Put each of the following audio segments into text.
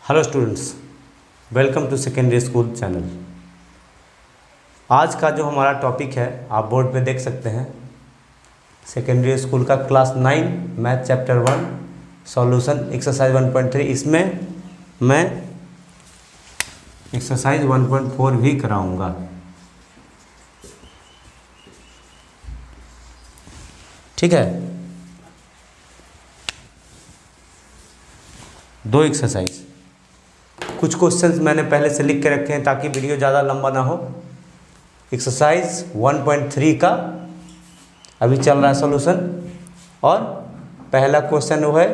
Hello students, welcome to secondary school channel. आज का जो हमारा टॉपिक है आप बोर्ड पे देख सकते हैं। सेकेंडरी स्कूल का class 9 math chapter 1 solution exercise 1.3। इसमें मैं एक्सरसाइज 1.4 भी कराऊंगा। ठीक है, दो एक्सरसाइज। कुछ क्वेश्चंस मैंने पहले से लिख के रखे हैं ताकि वीडियो ज़्यादा लंबा ना हो। एक्सरसाइज 1.3 का अभी चल रहा है सॉल्यूशन, और पहला क्वेश्चन वो है,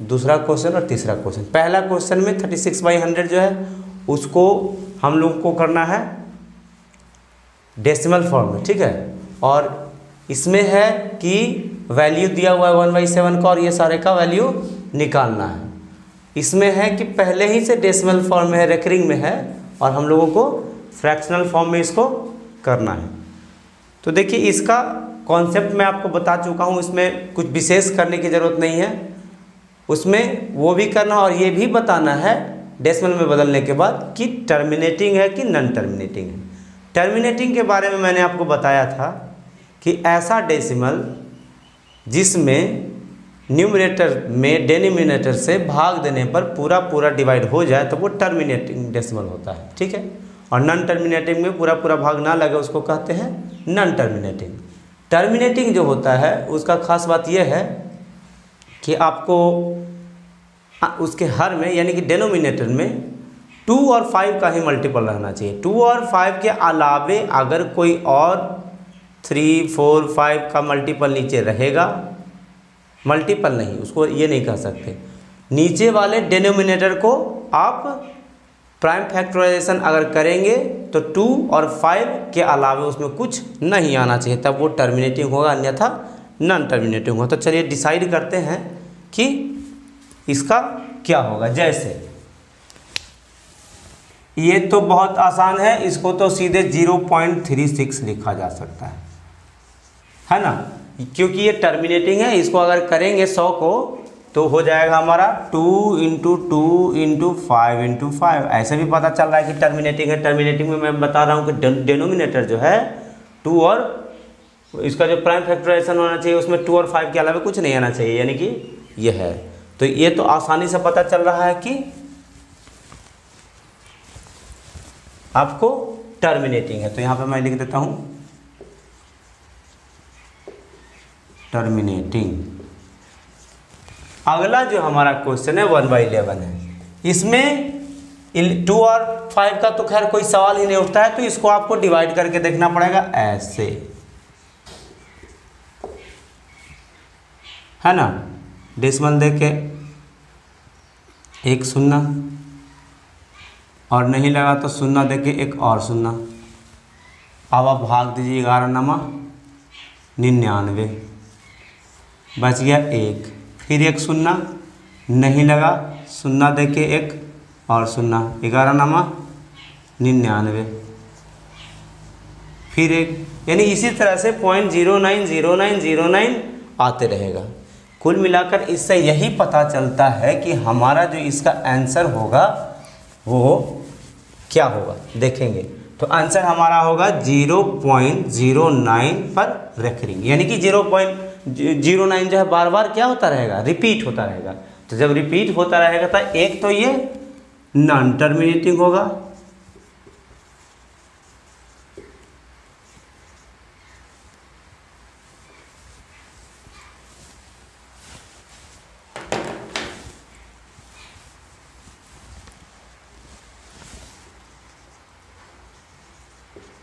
दूसरा क्वेश्चन और तीसरा क्वेश्चन। पहला क्वेश्चन में 36/100 जो है उसको हम लोग को करना है डेसिमल फॉर्म में। ठीक है, और इसमें है कि वैल्यू दिया हुआ है 1/7 का और ये सारे का वैल्यू निकालना है। इसमें है कि पहले ही से डेसिमल फॉर्म में है, रेकरिंग में है, और हम लोगों को फ्रैक्शनल फॉर्म में इसको करना है। तो देखिए, इसका कॉन्सेप्ट मैं आपको बता चुका हूँ, इसमें कुछ विशेष करने की ज़रूरत नहीं है। उसमें वो भी करना और ये भी बताना है डेसिमल में बदलने के बाद कि टर्मिनेटिंग है कि नॉन टर्मिनेटिंग है। टर्मिनेटिंग के बारे में मैंने आपको बताया था कि ऐसा डेसिमल जिसमें न्यूमरेटर में डिनोमिनेटर से भाग देने पर पूरा डिवाइड हो जाए तो वो टर्मिनेटिंग डेसिमल होता है। ठीक है, और नॉन टर्मिनेटिंग में पूरा भाग ना लगे उसको कहते हैं नॉन टर्मिनेटिंग। टर्मिनेटिंग जो होता है उसका खास बात यह है कि आपको उसके हर में यानी कि डिनोमिनेटर में 2 और 5 का ही मल्टीपल रहना चाहिए। 2 और 5 के अलावे अगर कोई और 3, 4, 5 का मल्टीपल नीचे रहेगा, मल्टीपल नहीं, उसको ये नहीं कह सकते, नीचे वाले डिनोमिनेटर को आप प्राइम फैक्टराइजेशन अगर करेंगे तो 2 और 5 के अलावे उसमें कुछ नहीं आना चाहिए, तब वो टर्मिनेटिंग होगा, अन्यथा नॉन टर्मिनेटिंग होगा। तो चलिए डिसाइड करते हैं कि इसका क्या होगा। जैसे ये तो बहुत आसान है, इसको तो सीधे 0.36 लिखा जा सकता है ना, क्योंकि ये टर्मिनेटिंग है। इसको अगर करेंगे 100 को तो हो जाएगा हमारा 2 × 2 × 5 × 5। ऐसे भी पता चल रहा है कि टर्मिनेटिंग है। टर्मिनेटिंग में मैं बता रहा हूँ कि डिनोमिनेटर जो है 2 और इसका जो प्राइम फैक्टराइजेशन होना चाहिए उसमें 2 और 5 के अलावा कुछ नहीं आना चाहिए, यानी कि ये है। तो ये तो आसानी से पता चल रहा है कि आपको टर्मिनेटिंग है। तो यहाँ पे मैं लिख देता हूँ टर्मिनेटिंग। अगला जो हमारा क्वेश्चन है 1/11 है। इसमें 2 और 5 का तो खैर कोई सवाल ही नहीं उठता है, तो इसको आपको डिवाइड करके देखना पड़ेगा ऐसे, है ना। डेसिमल देके 1 0 और नहीं लगा तो 0 देके 1 और 0। अब आप भाग दीजिए 11 नमा 99, बच गया 1, फिर 1 0 नहीं लगा, 0 देके 1 और 0, 11 नमा 99, फिर 1, यानी इसी तरह से 0.090909 आते रहेगा। कुल मिलाकर इससे यही पता चलता है कि हमारा जो इसका आंसर होगा वो क्या होगा, देखेंगे तो आंसर हमारा होगा 0.09 पर रेकरिंग, यानी कि 0.09 जो है बार बार क्या होता रहेगा, रिपीट होता रहेगा। तो जब रिपीट होता रहेगा तो एक तो ये नॉन टर्मिनेटिंग होगा,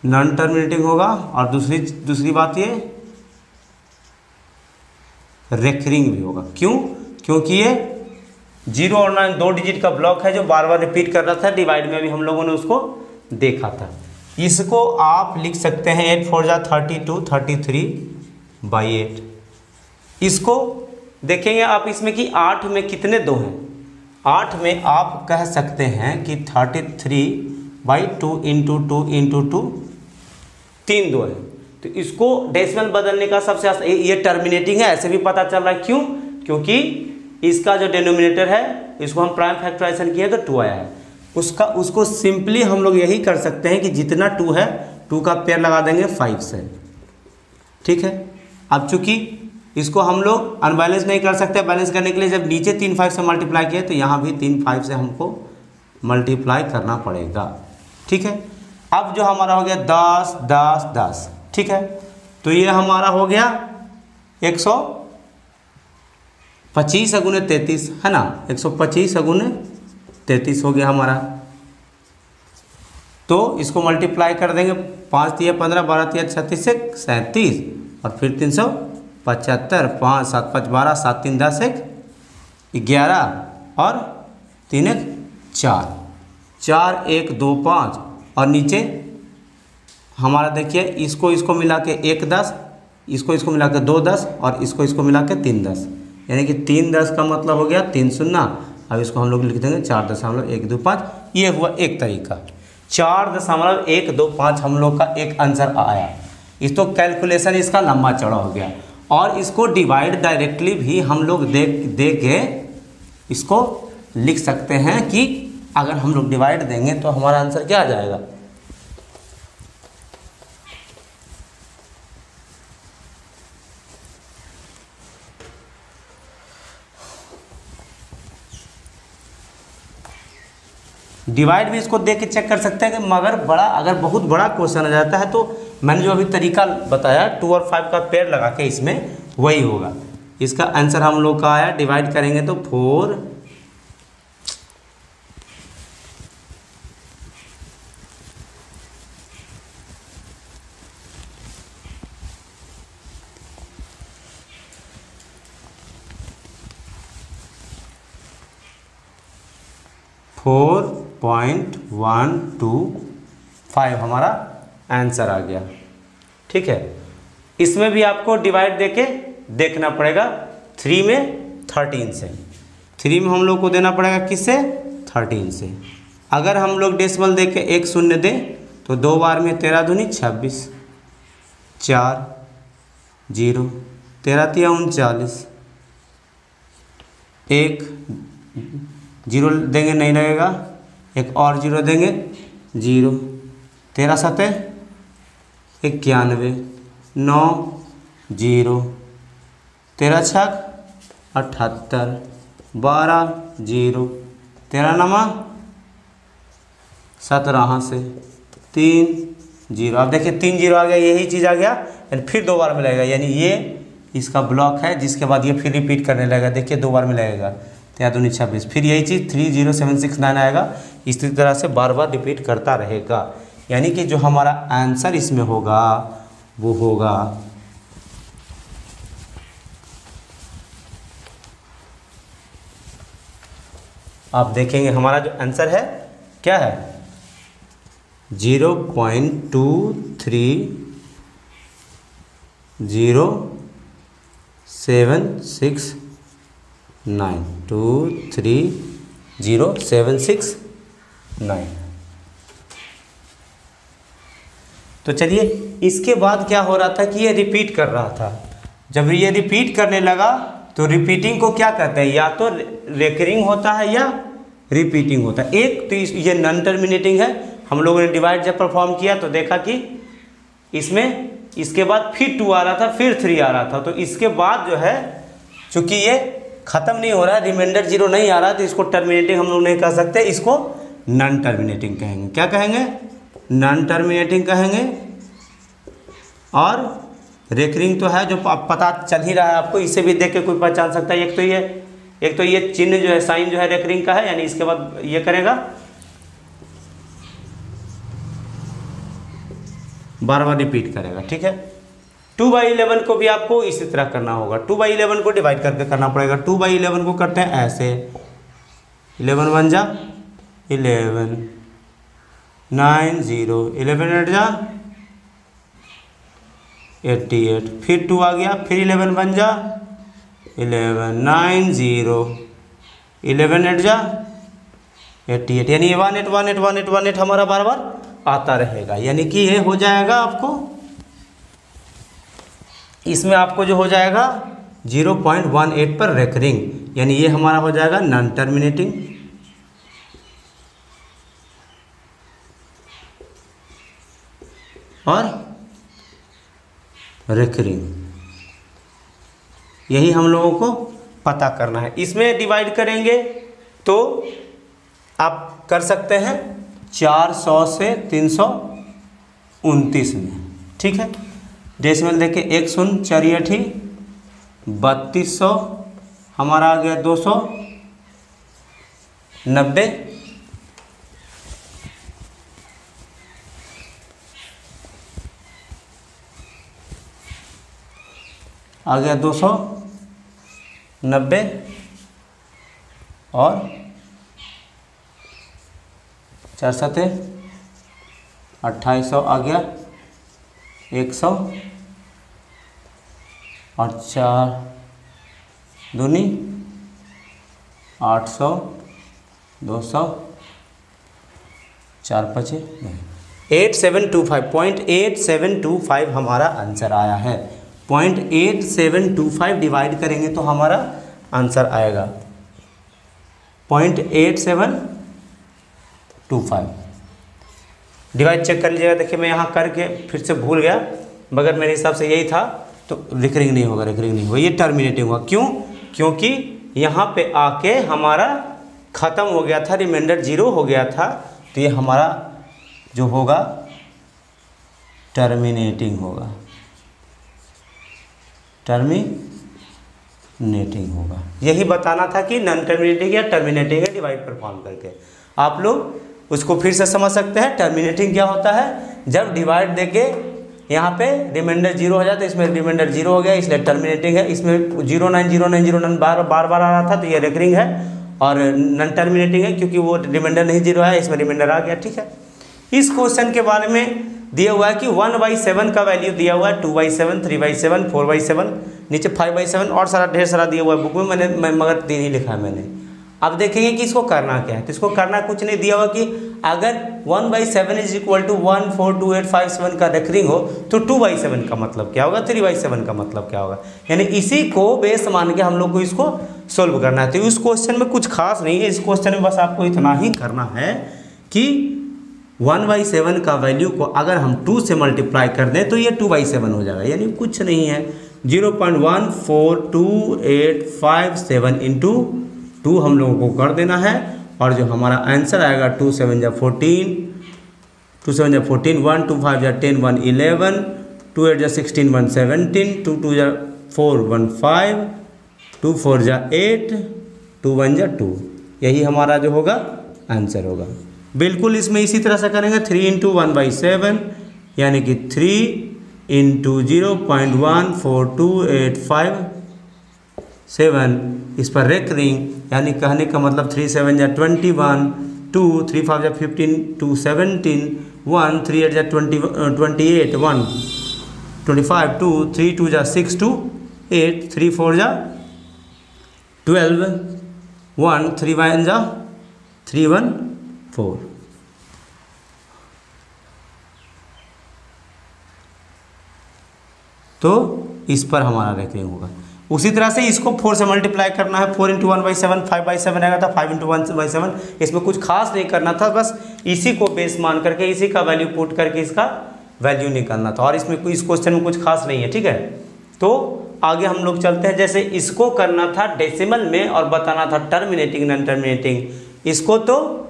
नॉन टर्मिनेटिंग होगा, और दूसरी बात ये रेकरिंग भी होगा। क्यों? क्योंकि ये 0 और 9 2 डिजिट का ब्लॉक है जो बार बार रिपीट कर रहा था। डिवाइड में भी हम लोगों ने उसको देखा था। इसको आप लिख सकते हैं 8 4 जा 32 33/8। इसको देखेंगे आप इसमें कि 8 में कितने 2 हैं। 8 में आप कह सकते हैं कि 33/2 × 2 × 2 3 2 है। तो इसको डेसिमल बदलने का सबसे आसान, ये टर्मिनेटिंग है, ऐसे भी पता चल रहा है। क्यों? क्योंकि इसका जो डिनोमिनेटर है इसको हम प्राइम फैक्टराइजेशन किए तो 2 आया है। उसको सिंपली हम लोग यही कर सकते हैं कि जितना 2 है 2 का पेयर लगा देंगे 5 से, ठीक है। अब चूंकि इसको हम लोग अनबैलेंस नहीं कर सकते, बैलेंस करने के लिए जब नीचे 3 5 से मल्टीप्लाई किए तो यहाँ भी 3 5 से हमको मल्टीप्लाई करना पड़ेगा, ठीक है। अब जो हमारा हो गया 10 10 10, ठीक है, तो ये हमारा हो गया 125 गुने 33 है ना, 125 गुने 33 हो गया हमारा। तो इसको मल्टीप्लाई कर देंगे, 5 3 15 12 3 36 37 और फिर 375, 5 7 5 12 7 3 10 1 11 और 3 1 4 4 1 2 5 और नीचे हमारा देखिए इसको मिला के 1 10, इसको मिला के 2 10 और इसको मिला के 3 10, यानी कि 3 10 का मतलब हो गया 3 शून्य। अब इसको हम लोग लिख देंगे 4.125। ये हुआ एक तरीका, 4.125 हम लोग का एक आंसर आया। इस तो कैलकुलेशन इसका लंबा चौड़ा हो गया। और इसको डिवाइड डायरेक्टली भी हम लोग दे के इसको लिख सकते हैं कि अगर हम लोग डिवाइड देंगे तो हमारा आंसर क्या आ जाएगा, डिवाइड भी इसको देख के चेक कर सकते हैं कि मगर अगर बहुत बड़ा क्वेश्चन आ जाता है तो मैंने जो अभी तरीका बताया 2 और 5 का पेयर लगा के इसमें वही होगा। इसका आंसर हम लोग का आया, डिवाइड करेंगे तो 4 4.125 हमारा आंसर आ गया, ठीक है। इसमें भी आपको डिवाइड देके देखना पड़ेगा 3 में 13 से, 3 में हम लोग को देना पड़ेगा किससे, 13 से। अगर हम लोग डेसिमल दे के 1 शून्य दें तो 2 बार में 13 दूनी 26, 4 0 13 3 39, 1 0 देंगे नहीं लगेगा, एक और 0 देंगे 0, 13 7 91, 9 0 13 6 78, 12 0 13 9 17 से 3 0। अब देखिए 3 0 आ गया, यही चीज़ आ गया, यानी फिर 2 बार में लगेगा, यानी ये इसका ब्लॉक है जिसके बाद ये फिर रिपीट करने लगेगा। देखिए 2 बार में लगेगा, 13 दूनी 26, फिर यही चीज़ 30769 आएगा। इसी तरह से बार बार रिपीट करता रहेगा, यानी कि जो हमारा आंसर इसमें होगा वो होगा आप देखेंगे हमारा जो आंसर है क्या है 2300769। तो चलिए इसके बाद क्या हो रहा था कि ये रिपीट कर रहा था। जब ये रिपीट करने लगा तो रिपीटिंग को क्या कहते हैं, या तो रेकरिंग होता है या रिपीटिंग होता है। एक तो ये नॉन टर्मिनेटिंग है। हम लोगों ने डिवाइड जब परफॉर्म किया तो देखा कि इसमें इसके बाद फिर 2 आ रहा था, फिर 3 आ रहा था। तो इसके बाद जो है चूंकि ये ख़त्म नहीं हो रहा है, रिमाइंडर 0 नहीं आ रहा, तो इसको टर्मिनेटिंग हम लोग नहीं कह सकते, इसको नॉन टर्मिनेटिंग कहेंगे। क्या कहेंगे, नॉन टर्मिनेटिंग कहेंगे। और रेकरिंग तो है जो पता चल ही रहा है आपको, इसे भी देख के कोई पहचान सकता है। एक तो ये चिन्ह जो है, साइन जो है रेकरिंग का है, यानी इसके बाद ये करेगा, बार बार रिपीट करेगा, ठीक है। 2/11 को भी आपको इसी तरह करना होगा। 2/11 को डिवाइड करके करना पड़ेगा। 2/11 को करते हैं ऐसे, 11 1 जा 11, 9 0, 11 8 जा 88, फिर 2 आ गया, फिर 11 बन जा 11, 9 0, 11 8 जा 88, यानी 1 8 1 8 1 8 1 8 हमारा बार बार आता रहेगा। यानी कि ये हो जाएगा आपको, इसमें आपको जो हो जाएगा 0.18 पर रेकरिंग, यानी ये हमारा हो जाएगा नॉन टर्मिनेटिंग। और रेकरिंग, यही हम लोगों को पता करना है। इसमें डिवाइड करेंगे तो आप कर सकते हैं 400 से 329 में, ठीक है। डेसिमल देखे 1 शून्य 4 8 3200, हमारा आ गया 290, आ गया 290 और 4 7 2800 आ गया 100 और 4 दूनी 800 200 4 5 8725 हमारा आंसर आया है। 0.8725 डिवाइड करेंगे तो हमारा आंसर आएगा 0.8725। डिवाइड चेक कर लीजिएगा। देखिए मैं यहाँ करके फिर से भूल गया, मगर मेरे हिसाब से यही था, तो रिकरिंग नहीं होगा, रिकरिंग नहीं होगा, ये टर्मिनेटिंग होगा। क्यों? क्योंकि यहाँ पे आके हमारा ख़त्म हो गया था, रिमाइंडर 0 हो गया था, तो ये हमारा जो होगा टर्मिनेटिंग होगा, टर्मिनेटिंग होगा। यही बताना था कि नॉन टर्मिनेटिंग या टर्मिनेटिंग है डिवाइड परफॉर्म करके। आप लोग उसको फिर से समझ सकते हैं। टर्मिनेटिंग क्या होता है? जब डिवाइड देके यहाँ पे रिमाइंडर 0 हो जाता है, इसमें रिमाइंडर 0 हो गया इसलिए टर्मिनेटिंग है। इसमें 090909 बार बार आ रहा था तो ये रेकरिंग है, और नॉन टर्मिनेटिंग है क्योंकि वो रिमाइंडर नहीं 0 है, इसमें रिमाइंडर आ गया, ठीक है। इस क्वेश्चन के बारे में दिया हुआ है कि 1/7 का वैल्यू दिया हुआ है, 2/7, 3/7, 4/7, नीचे 5/7 और सारा ढेर सारा दिया हुआ है बुक में, मगर 3 ही लिखा है मैंने। अब देखेंगे कि इसको करना क्या है। तो इसको करना कुछ नहीं, दिया हुआ कि अगर 1/7 इज इक्वल टू 14287 का रेकरिंग हो तो 2/7 का मतलब क्या होगा, 3/7 का मतलब क्या होगा, यानी इसी को बेस मान के हम लोग को इसको सोल्व करना है। तो उस क्वेश्चन में कुछ खास नहीं है, इस क्वेश्चन में बस आपको इतना ही करना है कि 1/7 का वैल्यू को अगर हम 2 से मल्टीप्लाई कर दें तो ये 2/7 हो जाएगा, यानी कुछ नहीं है। 0.14287 इंटू 2 हम लोगों को कर देना है, और जो हमारा आंसर आएगा 2 7 जा 14, 2 7 जा 14, 1 2 5 जा 10, 1 11, 2 8 जा 16, 1 17, 2 2 जा 4, 1 5, 2 4 जा 8, 2 1 जा 2, यही हमारा जो होगा आंसर होगा। बिल्कुल इसमें इसी तरह से करेंगे 3 इंटू 1/7, यानी कि 3 इंटू 0.14287, इस पर रेकरिंग, यानी कहने का मतलब 3 7 जा 21, 2 3 5 जा 15, 2 17, 1 3 8 जा 28, 1 25, 2 3 2 जा 6 2 8, 3 4 जा 12, 1 3 1 जा 3 1 4। तो इस पर हमारा रेकरिंग होगा। उसी तरह से इसको 4 से मल्टीप्लाई करना है, 4 इंटू 1/7 5/7 आएगा था, 5 इंटू 1/7। इसमें कुछ खास नहीं करना था, बस इसी को बेस मान करके इसी का वैल्यू पुट करके इसका वैल्यू निकालना था, और इसमें इस क्वेश्चन में कुछ खास नहीं है, ठीक है। तो आगे हम लोग चलते हैं। जैसे इसको करना था डेसिमल में और बताना था टर्मिनेटिंग नॉन टर्मिनेटिंग, इसको तो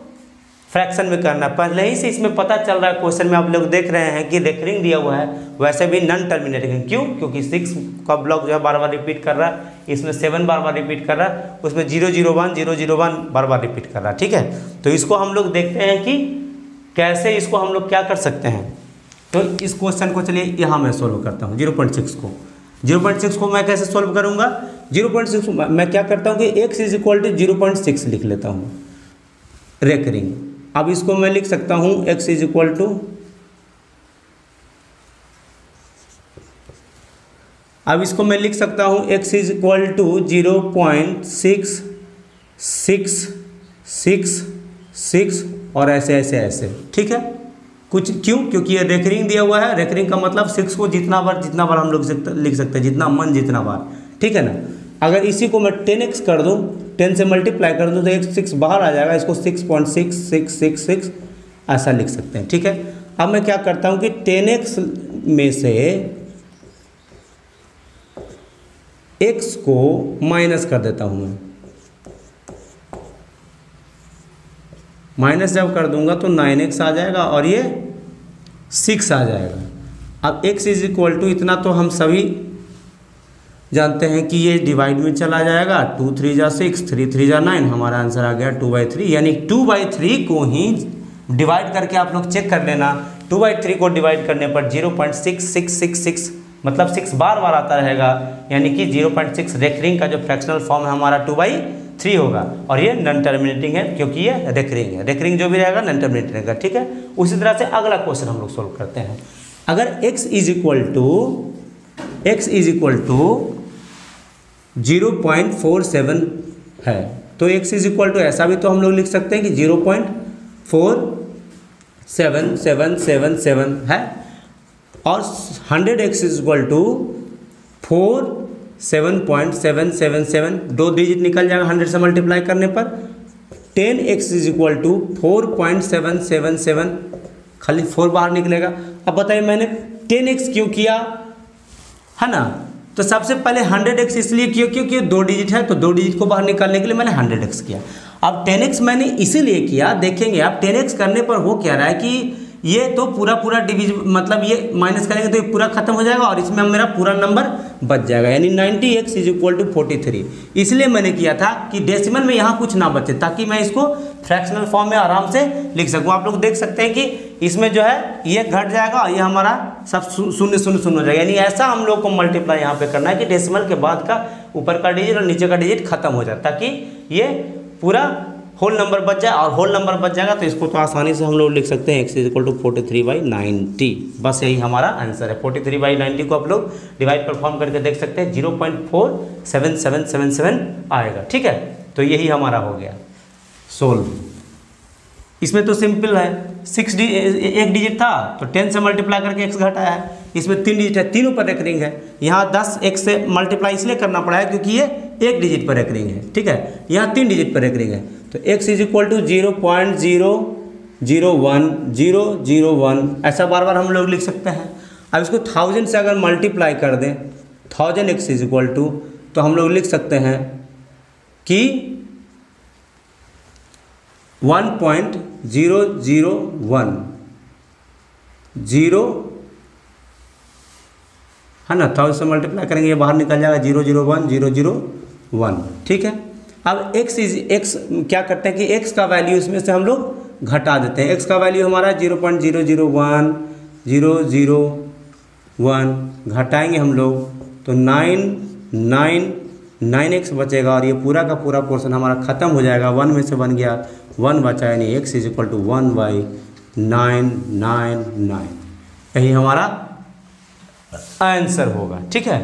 फ्रैक्शन में करना। पहले ही से इसमें पता चल रहा है, क्वेश्चन में आप लोग देख रहे हैं कि रेकरिंग दिया हुआ है, वैसे भी नॉन टर्मिनेटिंग है। क्यों? क्योंकि 6 का ब्लॉक जो है बार बार रिपीट कर रहा है, इसमें 7 बार बार रिपीट कर रहा है, उसमें 001 001 बार बार रिपीट कर रहा है, ठीक है। तो इसको हम लोग देखते हैं कि कैसे इसको हम लोग क्या कर सकते हैं। तो इस क्वेश्चन को चलिए यहाँ मैं सोल्व करता हूँ। 0.6 को मैं कैसे सोल्व करूँगा? 0.6 मैं क्या करता हूँ कि x इज इक्वल टू 0.6 लिख लेता हूँ रेकरिंग। अब इसको मैं लिख सकता हूँ x इज इक्वल टू, अब इसको मैं लिख सकता हूँ x इज इक्वल टू 0.6666 और ऐसे ऐसे ऐसे, ठीक है। कुछ क्यों? क्योंकि ये रेकरिंग दिया हुआ है। रेकरिंग का मतलब 6 को जितना बार हम लोग लिख सकते हैं, जितना मन जितना बार, ठीक है ना। अगर इसी को मैं 10x कर दूं, 10 से मल्टीप्लाई कर दूं तो एक 6 बाहर आ जाएगा, इसको 6.6666 ऐसा लिख सकते हैं, ठीक है। अब मैं क्या करता हूं कि 10x में से x को माइनस कर देता हूं मैं। माइनस जब कर दूंगा तो 9x आ जाएगा और ये 6 आ जाएगा। अब x इज इक्वल टू इतना तो हम सभी जानते हैं कि ये डिवाइड में चला जाएगा, 2 3 जा 6, 3 3 जा 9, हमारा आंसर आ गया 2/3। यानी 2/3 को ही डिवाइड करके आप लोग चेक कर लेना, 2/3 को डिवाइड करने पर 0.6666 मतलब 6 बार बार आता रहेगा, यानी कि 0.6 रेकरिंग का जो फ्रैक्शनल फॉर्म है हमारा 2/3 होगा। और ये नॉन टर्मिनेटिंग है क्योंकि ये रेकरिंग है, रेकरिंग जो भी रहेगा नॉन टर्मिनेटिंग रहेगा, ठीक है। उसी तरह से अगला क्वेश्चन हम लोग सोल्व करते हैं। अगर x इज इक्वल टू 0.47 है तो x इज इक्वल टू ऐसा भी तो हम लोग लिख सकते हैं कि 0.477777 है, और 100x is equal to 47.777, 2 digit निकल जाएगा 100 से मल्टीप्लाई करने पर। 10x इज इक्वल टू 4.777, खाली 4 बाहर निकलेगा। अब बताइए मैंने 10x क्यों किया, है ना। तो सबसे पहले 100x इसलिए क्यों, क्योंकि 2 डिजिट है तो 2 डिजिट को बाहर निकालने के लिए मैंने 100x किया। अब 10x मैंने इसीलिए किया, देखेंगे आप 10x करने पर हो क्या रहा है कि ये तो पूरा डिवीजन मतलब ये माइनस करेंगे तो ये पूरा खत्म हो जाएगा और इसमें मेरा पूरा नंबर बच जाएगा, यानी 90x इज इक्वल टू 43। इसलिए मैंने किया था कि डेसिमल में यहाँ कुछ ना बचे, ताकि मैं इसको फ्रैक्शनल फॉर्म में आराम से लिख सकूँ। आप लोग देख सकते हैं कि इसमें जो है ये घट जाएगा और ये हमारा सब 0 0 0 हो जाएगा, यानी ऐसा हम लोग को मल्टीप्लाई यहाँ पे करना है कि डेसिमल के बाद का ऊपर का डिजिट और नीचे का डिजिट खत्म हो जाए, ताकि ये पूरा होल नंबर बच जाए। और होल नंबर बच जाएगा तो इसको तो आसानी से हम लोग लिख सकते हैं x इज इक्वल टू 43/90। बस यही हमारा आंसर है। 43/90 को आप लोग डिवाइड परफॉर्म करके देख सकते हैं, 0.47777 आएगा, ठीक है। तो यही हमारा हो गया सोल्व। इसमें तो सिंपल है, 1 डिजिट था तो 10 से मल्टीप्लाई करके x घटाया है। इसमें 3 डिजिट है, तीनों पर रेकरिंग है। यहाँ 10x से मल्टीप्लाई इसलिए करना पड़ा है क्योंकि ये 1 डिजिट पर रेकरिंग है, ठीक है। यहाँ 3 डिजिट पर रेकरिंग है तो x इज इक्वल टू 0.001001 ऐसा बार बार हम लोग लिख सकते हैं। अब इसको 1000 से अगर मल्टीप्लाई कर दें 1000x इज इक्वल टू, तो हम लोग लिख सकते हैं कि 1.0010 है ना। 1000 से मल्टीप्लाई करेंगे ये बाहर निकल जाएगा 001001, ठीक है। अब x क्या करते हैं कि x का वैल्यू इसमें से हम लोग घटा देते हैं। x का वैल्यू हमारा 0.001001 घटाएंगे हम लोग तो 9x बचेगा और ये पूरा का पूरा पोर्शन हमारा ख़त्म हो जाएगा। 1 में से बन गया 1 बचा, यानी x इज इक्वल टू 1/999। यही हमारा आंसर होगा, ठीक है।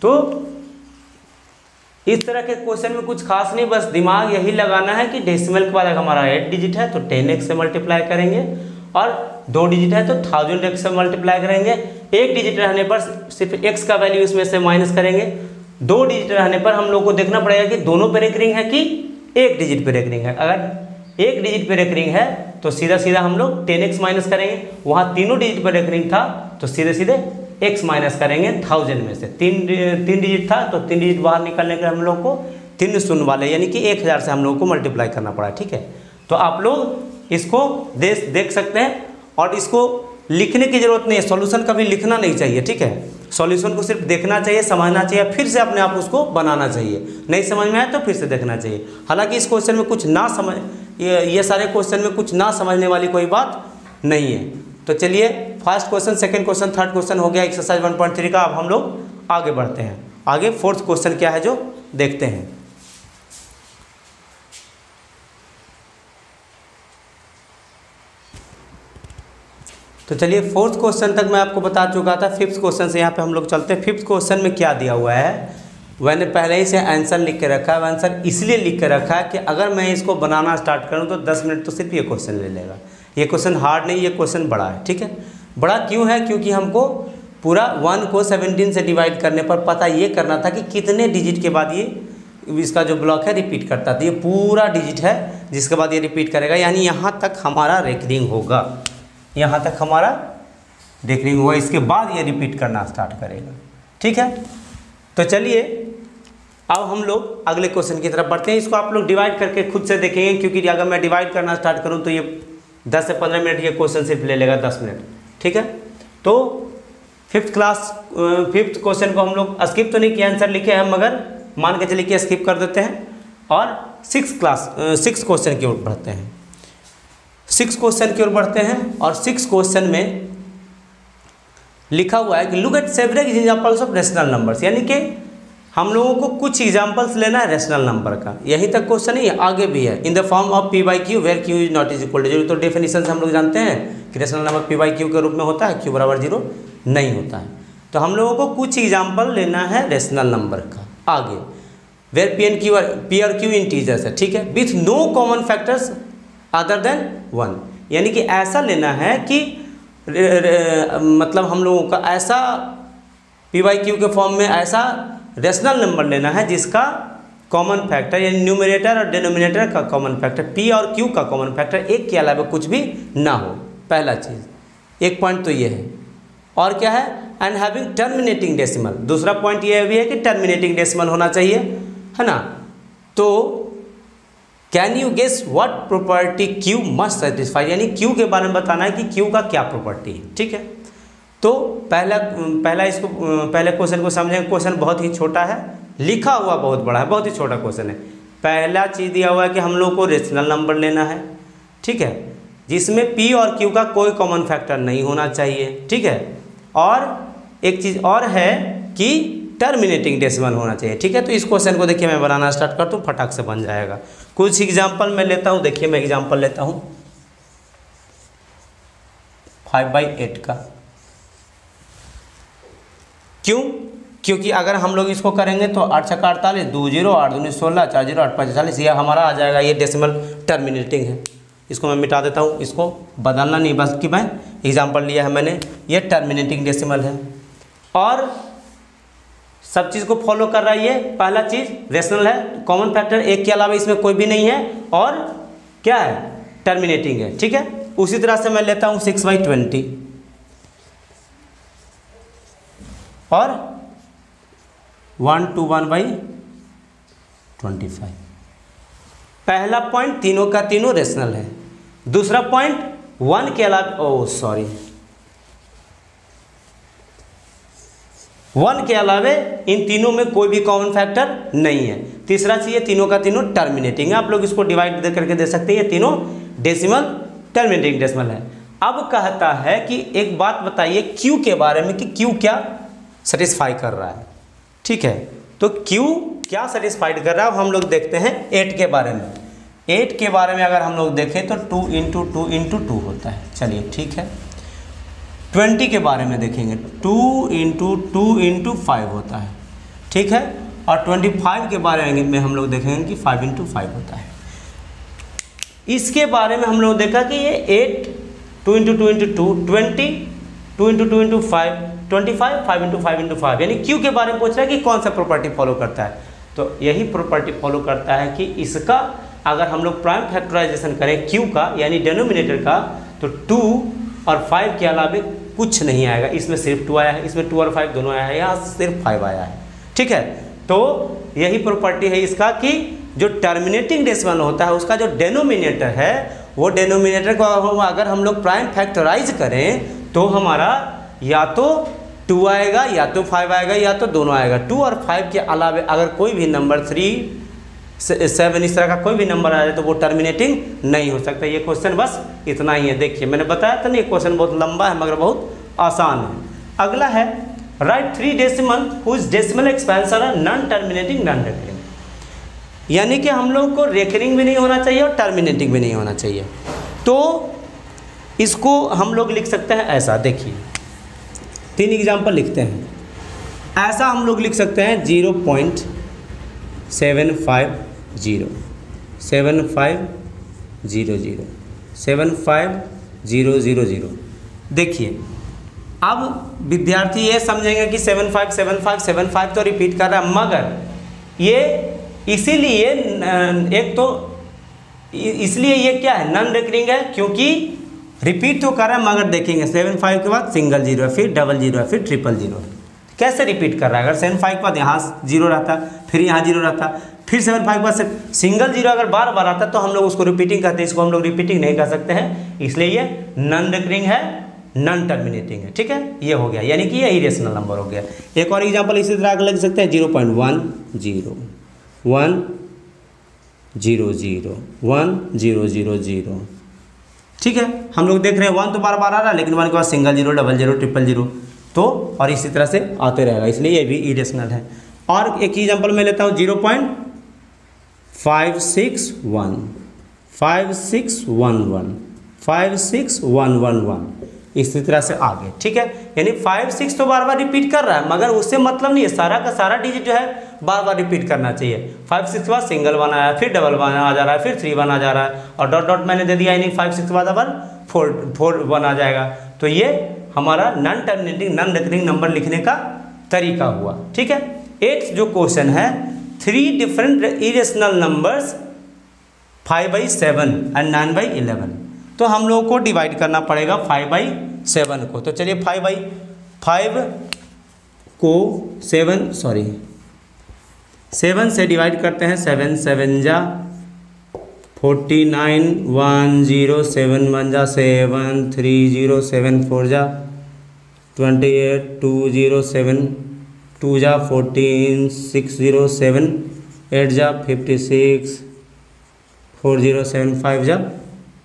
तो इस तरह के क्वेश्चन में कुछ खास नहीं, बस दिमाग यही लगाना है कि डेसिमल के बाद हमारा 8 डिजिट है तो 10x से मल्टीप्लाई करेंगे, और 2 डिजिट है तो 1000x से मल्टीप्लाई करेंगे। 1 डिजिट रहने पर सिर्फ x का वैल्यू इसमें से माइनस करेंगे। 2 डिजिट रहने पर हम लोग को देखना पड़ेगा कि दोनों पे रेकरिंग है कि 1 डिजिट पे रेकरिंग है। अगर 1 डिजिट पे रेकरिंग है तो सीधा सीधा हम लोग 10x माइनस करेंगे। वहाँ तीनों डिजिट पर रेकरिंग था तो सीधे सीधे x माइनस करेंगे 1000 में से। 3 डिजिट था तो 3 डिजिट बाहर निकालने के हम लोग को 3 शून्य वाले यानी कि 1000 से हम लोग को मल्टीप्लाई करना पड़ा, ठीक है। तो आप लोग इसको देख सकते हैं और इसको लिखने की जरूरत नहीं है, सॉल्यूशन कभी लिखना नहीं चाहिए, ठीक है। सॉल्यूशन को सिर्फ देखना चाहिए, समझना चाहिए, फिर से अपने आप उसको बनाना चाहिए। नहीं समझ में आए तो फिर से देखना चाहिए। हालांकि इस क्वेश्चन में कुछ ना समझ ये सारे क्वेश्चन में कुछ ना समझने वाली कोई बात नहीं है। तो चलिए first question, second question, third question हो गया एक्सरसाइज 1.3 का। अब हम लोग आगे बढ़ते हैं। आगे फोर्थ क्वेश्चन क्या है जो देखते हैं। तो चलिए फोर्थ क्वेश्चन तक मैं आपको बता चुका था। फिफ्थ क्वेश्चन से यहाँ पे हम लोग चलते हैं। फिफ्थ क्वेश्चन में क्या दिया हुआ है, मैंने पहले ही से आंसर लिख के रखा है। आंसर इसलिए लिख के रखा है कि अगर मैं इसको बनाना स्टार्ट करूँ तो 10 मिनट तो सिर्फ ये क्वेश्चन ले लेगा। ये क्वेश्चन हार्ड नहीं, ये क्वेश्चन बड़ा है, ठीक है। बड़ा क्यों है, क्योंकि हमको पूरा 1 को 17 से डिवाइड करने पर पता ये करना था कि कितने डिजिट के बाद ये इसका जो ब्लॉक है रिपीट करता था। ये पूरा डिजिट है जिसके बाद ये रिपीट करेगा, यानी यहाँ तक हमारा रेकरिंग होगा, यहाँ तक हमारा रेकरिंग होगा, इसके बाद ये रिपीट करना स्टार्ट करेगा। ठीक है, तो चलिए अब हम लोग अगले क्वेश्चन की तरफ बढ़ते हैं। इसको आप लोग डिवाइड करके खुद से देखेंगे, क्योंकि अगर मैं डिवाइड करना स्टार्ट करूँ तो ये 10 से 15 मिनट ये क्वेश्चन सिर्फ ले लेगा 10 मिनट। ठीक है, तो फिफ्थ क्वेश्चन को हम लोग स्किप तो नहीं किया, आंसर लिखे हैं, मगर मान के चलिए कि स्किप कर देते हैं और 6 क्वेश्चन की ओर बढ़ते हैं। 6 क्वेश्चन की ओर बढ़ते हैं और 6 क्वेश्चन में लिखा हुआ है कि look at several examples of rational numbers, यानी कि हम लोगों को कुछ एग्जांपल्स लेना है रेशनल नंबर का। यहीं तक क्वेश्चन है, आगे भी है। In the form of P by Q where Q is not is equal to 0। तो डेफिनेशन से हम लोग जानते हैं कि rational number P by Q के रूप में होता है, क्यू बराबर 0 नहीं होता है। तो हम लोगों को कुछ एग्जाम्पल लेना है रेशनल नंबर का। आगे वेयर पी और क्यू इंटीजर्स है, ठीक है, with no common factors other than 1, यानी कि ऐसा लेना है कि मतलब हम लोगों का ऐसा पी बाई क्यू के फॉर्म में ऐसा रेशनल नंबर लेना है जिसका कॉमन फैक्टर यानी न्यूमरेटर और डिनोमिनेटर का कॉमन फैक्टर, पी और क्यू का कॉमन फैक्टर एक के अलावा कुछ भी ना हो। पहला चीज़, एक पॉइंट तो ये है। और क्या है, एंड हैविंग टर्मिनेटिंग डेसिमल। दूसरा पॉइंट ये भी है कि टर्मिनेटिंग डेसिमल होना चाहिए, है ना। तो can you guess what property Q must satisfy, यानी क्यू के बारे में बताना है कि क्यू का क्या प्रॉपर्टी है। ठीक है, तो पहले क्वेश्चन को समझें। क्वेश्चन बहुत ही छोटा है, लिखा हुआ बहुत बड़ा है, बहुत ही छोटा क्वेश्चन है। पहला चीज़ दिया हुआ है कि हम लोग को रेशनल नंबर लेना है, ठीक है, जिसमें पी और क्यू का कोई कॉमन फैक्टर नहीं होना चाहिए। ठीक है, और एक चीज़ और है कि टर्मिनेटिंग डेसिमल होना चाहिए। ठीक है, तो इस क्वेश्चन को देखिए मैं बनाना स्टार्ट करता हूँ, फटाक से बन जाएगा। कुछ एग्जाम्पल मैं लेता हूँ, देखिए मैं एग्जाम्पल लेता हूँ 5/8 का। क्यों? क्योंकि अगर हम लोग इसको करेंगे तो 8 छक्का 48, 2 0, 8 दूनी 16, 4 0, 8 5 40, यह हमारा आ जाएगा। ये डेसिमल टर्मिनेटिंग है, इसको मैं मिटा देता हूँ, इसको बदलना नहीं, बस कि मैं एग्जाम्पल लिया है मैंने, ये टर्मिनेटिंग डेसिमल है। और सब चीज़ को फॉलो कर रहा है ये। पहला चीज़ रेशनल है, कॉमन फैक्टर एक के अलावा इसमें कोई भी नहीं है, और क्या है, टर्मिनेटिंग है। ठीक है, उसी तरह से मैं लेता हूँ 6/20 और 1 to 1/25। पहला पॉइंट तीनों का तीनों रेशनल है। दूसरा पॉइंट 1 के अलावा 1 के अलावे इन तीनों में कोई भी कॉमन फैक्टर नहीं है। तीसरा चीज़, तीनों का तीनों टर्मिनेटिंग है। आप लोग इसको डिवाइड करके दे सकते हैं, ये तीनों डेसिमल टर्मिनेटिंग डेसिमल है। अब कहता है कि एक बात बताइए क्यू के बारे में कि क्यू क्या सेटिस्फाई कर रहा है। ठीक है, तो क्यू क्या सेटिस्फाइड कर रहा है, अब हम लोग देखते हैं 8 के बारे में। 8 के बारे में अगर हम लोग देखें तो 2 × 2 × 2 होता है। चलिए ठीक है, 20 के बारे में देखेंगे 2 × 2 × 5 होता है। ठीक है, और 25 के बारे में हम लोग देखेंगे कि 5 × 5 होता है। इसके बारे में हम लोग देखा कि ये 8 2 × 2 × 2 20 2 × 2 × 5 25 5 × 5 × 5, यानी क्यू के बारे में पूछ रहा है कि कौन सा प्रॉपर्टी फॉलो करता है। तो यही प्रॉपर्टी फॉलो करता है कि इसका अगर हम लोग प्राइम फैक्टराइजेशन करें क्यू का यानी डिनोमिनेटर का, तो 2 और 5 के अलावा कुछ नहीं आएगा। इसमें सिर्फ 2 आया है, इसमें 2 और 5 दोनों आया है, यहाँ सिर्फ 5 आया है। ठीक है, तो यही प्रॉपर्टी है इसका कि जो टर्मिनेटिंग डेसिमल होता है उसका जो डेनोमिनेटर है, वो डेनोमिनेटर को अगर हम लोग प्राइम फैक्टराइज करें तो हमारा या तो 2 आएगा या तो 5 आएगा या तो दोनों आएगा। 2 और 5 के अलावा अगर कोई भी नंबर 3 7 इस तरह का कोई भी नंबर आ जाए तो वो टर्मिनेटिंग नहीं हो सकता। ये क्वेश्चन बस इतना ही है। देखिए मैंने बताया था ना, ये क्वेश्चन बहुत लंबा है मगर बहुत आसान है। अगला है write 3 decimal whose decimal expansion are non terminating non recurring, यानी कि हम लोग को रेकरिंग भी नहीं होना चाहिए और टर्मिनेटिंग भी नहीं होना चाहिए। तो इसको हम लोग लिख सकते हैं ऐसा, देखिए 3 एग्जाम्पल लिखते हैं। ऐसा हम लोग लिख सकते हैं 0.750 75000 75000। देखिए अब विद्यार्थी ये समझेंगे कि 757575 तो रिपीट कर रहा है, मगर ये इसीलिए एक तो इसलिए ये क्या है, नॉन रिकरिंग है, क्योंकि रिपीट तो कर रहा है, मगर देखेंगे 75 के बाद सिंगल जीरो है, फिर डबल जीरो है, फिर ट्रिपल जीरो है। कैसे रिपीट कर रहा है? अगर 75 के बाद यहाँ जीरो रहता, फिर यहाँ जीरो रहता, फिर 75 के बाद सिंगल जीरो अगर बार बार आता तो हम लोग उसको रिपीटिंग कहते हैं, इसको हम लोग रिपीटिंग नहीं कर सकते हैं, इसलिए ये नॉन रिकरिंग है, नॉन टर्मिनेटिंग है। ठीक है, ये हो गया, यानी कि ये इरेशनल नंबर हो गया। एक और एग्जांपल इसी तरह लग सकते हैं 0.10 100 ठीक है, हम लोग देख रहे हैं 1 तो बार बार आ रहा है, लेकिन 1 के बाद single zero, double zero, triple zero, तो और इसी तरह से आते रहेगा, इसलिए ये भी इरेशनल है। और एक एग्जांपल मैं लेता हूँ 0.5611 इसी तरह से आगे। ठीक है, यानी 5 6 तो बार बार रिपीट कर रहा है, मगर उससे मतलब नहीं है, सारा का सारा डिजिट जो है बार बार रिपीट करना चाहिए। 5 6 के बाद सिंगल 1 आया, फिर डबल 1 आ जा रहा है, फिर 3 1 आ जा रहा है, और डॉट डॉट मैंने दे दिया, यानी 5 6 के बाद अब 4 1 आ जाएगा। तो ये हमारा non terminating non recurring number लिखने का तरीका हुआ। ठीक है, 8th जो क्वेश्चन है, 3 डिफरेंट इरेशनल नंबर्स 5/7 एंड 9/11, तो हम लोगों को डिवाइड करना पड़ेगा 5/7 को। तो चलिए 5/5 को 7 से डिवाइड करते हैं। 7 7 जा 49, 1 0 7 1 जा 7 3 0 7 4 जा 28, 2 0 7 2 जा 14, 6 0 7 8 जा 56, 4 0 7 5 जा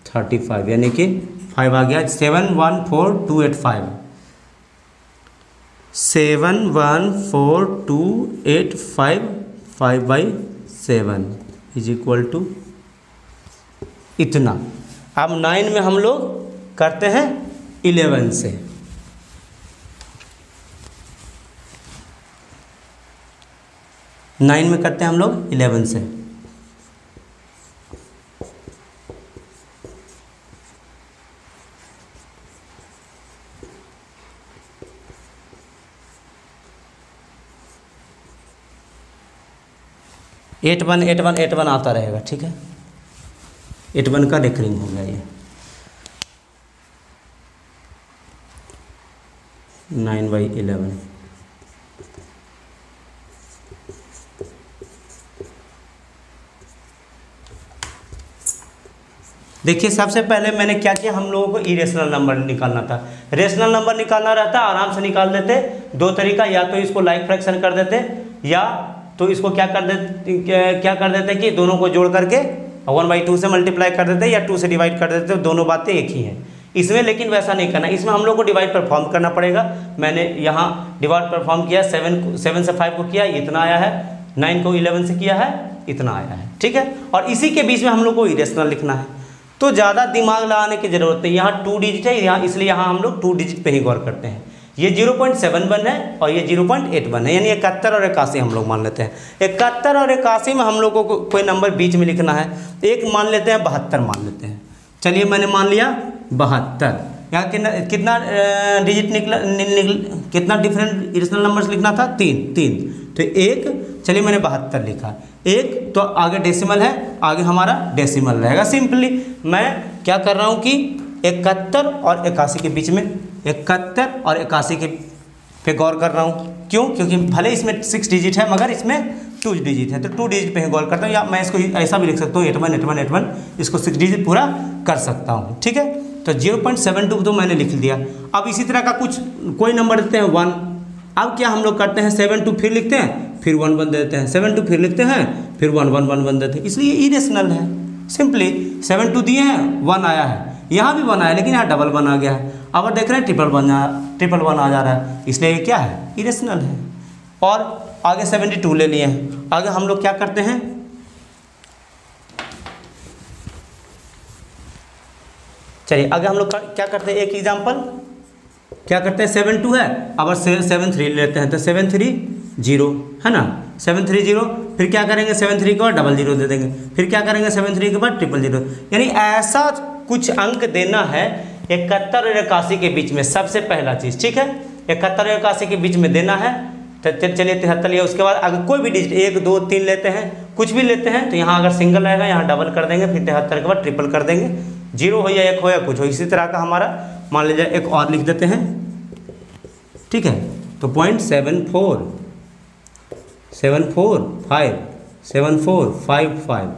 35, यानी कि 5 आ गया। 714285 714285 5/7 इज इक्वल टू इतना। अब 9 में हम लोग करते हैं 11 से। नाइन में करते हैं हम लोग 11 से। एट वन आता रहेगा। ठीक है, 81 का रिकरिंग हो गया ये। 9/11 देखिए, सबसे पहले मैंने क्या किया, हम लोगों को इरेशनल नंबर निकालना था। रेशनल नंबर निकालना रहता आराम से निकाल देते। दो तरीका, या तो इसको लाइक फ्रैक्शन कर देते, या तो इसको क्या कर देते कि दोनों को जोड़ करके 1/2 से मल्टीप्लाई कर देते, या 2 से डिवाइड कर देते। दोनों बातें एक ही हैं इसमें, लेकिन वैसा नहीं करना। इसमें हम लोग को डिवाइड परफॉर्म करना पड़ेगा। मैंने यहाँ डिवाइड परफॉर्म किया, 7 से 5 को किया, इतना आया है। 9 को 11 से किया है, इतना आया है। ठीक है, और इसी के बीच में हम लोग को इरेशनल लिखना है, तो ज़्यादा दिमाग लगाने की ज़रूरत है। यहाँ 2 डिजिट है यहाँ, इसलिए यहाँ हम लोग 2 डिजिट पे ही गौर करते हैं। ये 0.71 है और ये 0.81 है, यानी 71 और 81 हम लोग मान लेते हैं। 71 और 81 में हम लोगों को कोई नंबर बीच में लिखना है। एक मान लेते हैं, 72 मान लेते हैं। चलिए, मैंने मान लिया 72। यहाँ कितना डिजिट कितना डिफरेंट इरेशनल नंबर्स लिखना था? 3। तो एक, चलिए मैंने 72 लिखा। एक तो आगे डेसिमल है, आगे हमारा डेसिमल रहेगा। सिंपली मैं क्या कर रहा हूँ कि 71 और 81 के बीच में, 71 और 81 के पे गौर कर रहा हूँ। क्यों? क्योंकि भले इसमें 6 डिजिट है, मगर इसमें 2 डिजिट है, तो 2 डिजिट पे ही गौर करता हूँ। या मैं इसको ऐसा भी लिख सकता हूँ, 81, इसको 6 डिजिट पूरा कर सकता हूँ। ठीक है, तो 0.72 तो मैंने लिख दिया। अब इसी तरह का कोई नंबर देते हैं 1। अब क्या हम लोग करते हैं, 7 फिर लिखते हैं, फिर 1 1 देते हैं, 7 फिर लिखते हैं, फिर 1 1 देते हैं, इसलिए इरेशनल है। सिंपली 7 दिए हैं, 1 आया है, यहाँ भी 1 आया, लेकिन यहाँ डबल 1 आ गया है। अब देख रहे हैं ट्रिपल वन आ जा रहा है, इसलिए ये क्या है, इरेशनल है। और आगे 72 ले लिए हैं। आगे हम लोग क्या करते हैं, चलिए आगे हम लोग क्या करते हैं, एक एग्जांपल क्या करते हैं, 72 है, अब 73 लेते हैं, तो 73 0 है ना, 73 0। फिर क्या करेंगे, 73 के बाद डबल 0 दे देंगे, फिर क्या करेंगे, 73 के बाद ट्रिपल 0। यानी ऐसा कुछ अंक देना है 71 और 81 के बीच में सबसे पहला चीज़, ठीक है, 71 और 81 के बीच में देना है। तो चलिए 73 लिया, उसके बाद अगर कोई भी डिजिट 1 2 3 लेते हैं, कुछ भी लेते हैं, तो यहाँ अगर सिंगल रहेगा यहाँ डबल कर देंगे, फिर 73 के बाद ट्रिपल कर देंगे, 0 हो या 1 हो या कुछ हो। इसी तरह का हमारा मान लीजिए एक और लिख देते हैं, ठीक है। तो 0.74 745 7455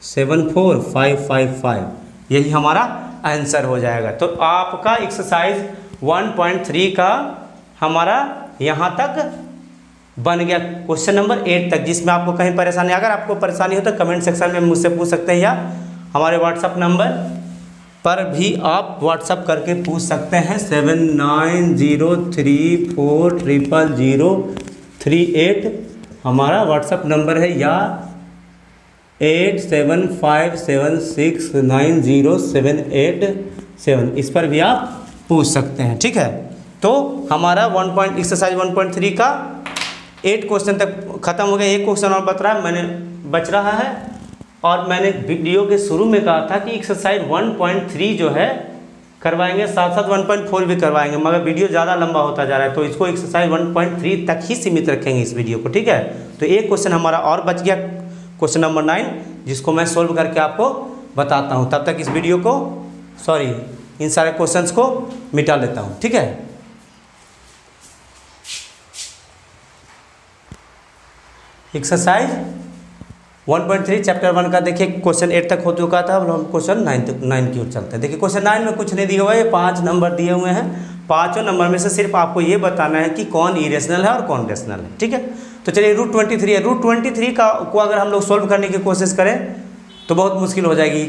74555 यही हमारा आंसर हो जाएगा। तो आपका एक्सरसाइज 1.3 का हमारा यहाँ तक बन गया, क्वेश्चन नंबर 8 तक, जिसमें आपको कहीं परेशानी, अगर आपको परेशानी हो तो कमेंट सेक्शन में मुझसे पूछ सकते हैं, या हमारे व्हाट्सअप नंबर पर भी आप व्हाट्सअप करके पूछ सकते हैं 7903400038 हमारा व्हाट्सअप नंबर है, या 8757690787 इस पर भी आप पूछ सकते हैं, ठीक है। तो हमारा एक्सरसाइज 1.3 का 8 क्वेश्चन तक खत्म हो गया। एक क्वेश्चन और बच रहा है, और मैंने वीडियो के शुरू में कहा था कि एक्सरसाइज 1.3 जो है करवाएंगे, साथ साथ 1.4 भी करवाएंगे, मगर वीडियो ज़्यादा लंबा होता जा रहा है, तो इसको एक्सरसाइज 1.3 तक ही सीमित रखेंगे इस वीडियो को, ठीक है। तो एक क्वेश्चन हमारा और बच गया, क्वेश्चन नंबर 9, जिसको मैं सोल्व करके आपको बताता हूँ। तब तक इस वीडियो को, इन सारे क्वेश्चंस को मिटा लेता हूँ, ठीक है। एक्सरसाइज 1.3 चैप्टर 1 का देखिए क्वेश्चन 8 तक हो चुका था, अब हम क्वेश्चन 9 की ओर चलते हैं। देखिए क्वेश्चन 9 में कुछ नहीं दिया हुआ है, 5 नंबर दिए हुए हैं, 5 नंबर में से सिर्फ आपको ये बताना है कि कौन इरेशनल है और कौन रेशनल है, ठीक है। तो चलिए √23 है, √23 को अगर हम लोग सोल्व करने की कोशिश करें तो बहुत मुश्किल हो जाएगी,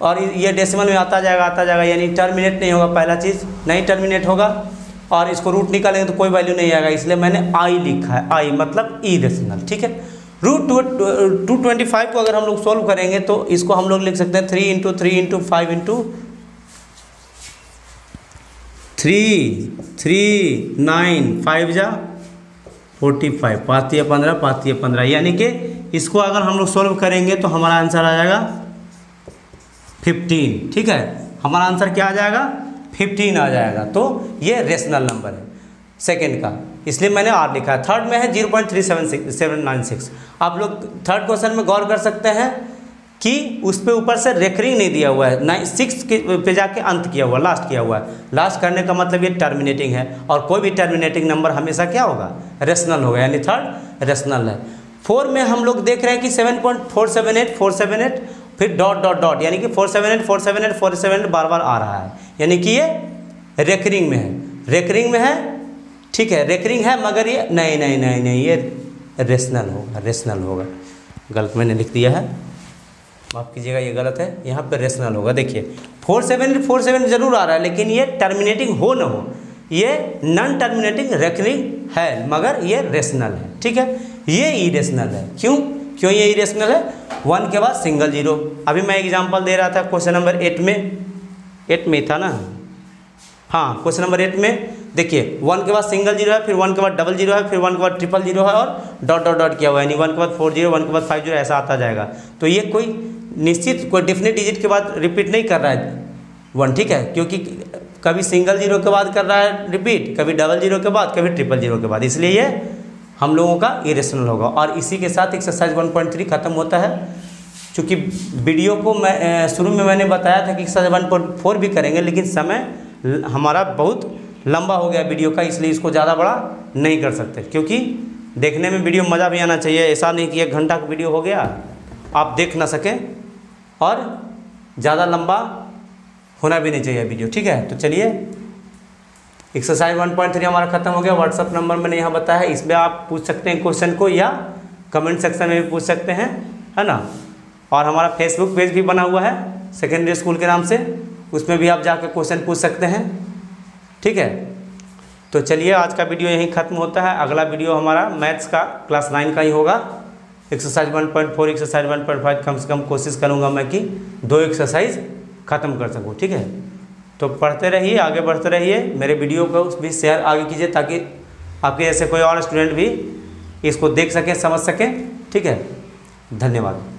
और ये डेसिमल में आता जाएगा, यानी टर्मिनेट नहीं होगा, पहला चीज़ नहीं टर्मिनेट होगा, और इसको रूट निकालेंगे तो कोई वैल्यू नहीं आएगा, इसलिए मैंने आई लिखा है, आई मतलब इरेशनल, ठीक है। √225 को अगर हम लोग सोल्व करेंगे तो इसको हम लोग लिख सकते हैं 3 × 3 × 5 × 3 3 9 5 जा 45 5 × 15 5 × 15, यानी कि इसको अगर हम लोग सोल्व करेंगे तो हमारा आंसर आ जाएगा 15, ठीक है। हमारा आंसर क्या आ जाएगा? 15 आ जाएगा। तो ये रेशनल नंबर है सेकेंड का, इसलिए मैंने आर लिखा है। थर्ड में है 0.3796। आप लोग थर्ड क्वेश्चन में गौर कर सकते हैं कि उस पे ऊपर से रेकरिंग नहीं दिया हुआ है, 6 पे जाके अंत किया हुआ, लास्ट किया हुआ है। लास्ट करने का मतलब ये टर्मिनेटिंग है, और कोई भी टर्मिनेटिंग नंबर हमेशा क्या होगा? रेशनल होगा, यानी थर्ड रेशनल है। 4 में हम लोग देख रहे हैं कि 7.478 फिर डॉट डॉट डॉट, यानी कि 478 बार बार आ रहा है, यानी कि ये रेकरिंग में है, रेकरिंग में है, ठीक है, रेकरिंग है, मगर ये नहीं ये रेशनल होगा, रेशनल होगा। गलत मैंने लिख दिया है, माफ़ कीजिएगा, ये गलत है, यहाँ पे रेशनल होगा। देखिए 478 जरूर आ रहा है, लेकिन ये टर्मिनेटिंग हो ना हो, ये नॉन टर्मिनेटिंग रेकरिंग है, मगर ये रेशनल है, ठीक है। ये इरेशनल है, क्यों ये इरेशनल है? 1 के बाद सिंगल जीरो। अभी मैं एग्जांपल दे रहा था क्वेश्चन नंबर 8 में था ना, हाँ, क्वेश्चन नंबर 8 में देखिए 1 के बाद सिंगल जीरो है, फिर 1 के बाद डबल जीरो है, फिर 1 के बाद ट्रिपल जीरो है, और डॉट डॉट डॉट किया हुआ है, यानी 1 के बाद 4 जीरो, 1 के बाद 5 जीरो, ऐसा आता जाएगा। तो ये कोई निश्चित कोई डिफिनिट डिजिट के बाद रिपीट नहीं कर रहा है 1, ठीक है, क्योंकि कभी सिंगल जीरो के बाद कर रहा है रिपीट, कभी डबल जीरो के बाद, कभी ट्रिपल जीरो के बाद, इसलिए ये हम लोगों का इरेशनल होगा। और इसी के साथ एक्सरसाइज 1.3 खत्म होता है। चूँकि वीडियो को मैं शुरू में मैंने बताया था कि एक्सरसाइज 1.4 भी करेंगे, लेकिन समय हमारा बहुत लंबा हो गया वीडियो का, इसलिए इसको ज़्यादा बड़ा नहीं कर सकते, क्योंकि देखने में वीडियो मज़ा भी आना चाहिए। ऐसा नहीं कि 1 घंटा का वीडियो हो गया आप देख ना सकें, और ज़्यादा लंबा होना भी नहीं चाहिए वीडियो, ठीक है। तो चलिए एक्सरसाइज 1.3 हमारा खत्म हो गया। व्हाट्सअप नंबर मैंने यहाँ बताया है, इसमें आप पूछ सकते हैं क्वेश्चन को, या कमेंट सेक्शन में भी पूछ सकते हैं, है ना। और हमारा फेसबुक पेज भी बना हुआ है सेकेंडरी स्कूल के नाम से, उसमें भी आप जाकर क्वेश्चन पूछ सकते हैं, ठीक है। तो चलिए आज का वीडियो यहीं ख़त्म होता है। अगला वीडियो हमारा मैथ्स का क्लास 9 का ही होगा, एक्सरसाइज 1.4 एक्सरसाइज 1.5 कम से कम कोशिश करूँगा मैं कि 2 एक्सरसाइज ख़त्म कर सकूँ, ठीक है। तो पढ़ते रहिए, आगे बढ़ते रहिए, मेरे वीडियो को भी शेयर आगे कीजिए, ताकि आपके जैसे कोई और स्टूडेंट भी इसको देख सकें, समझ सकें, ठीक है। धन्यवाद।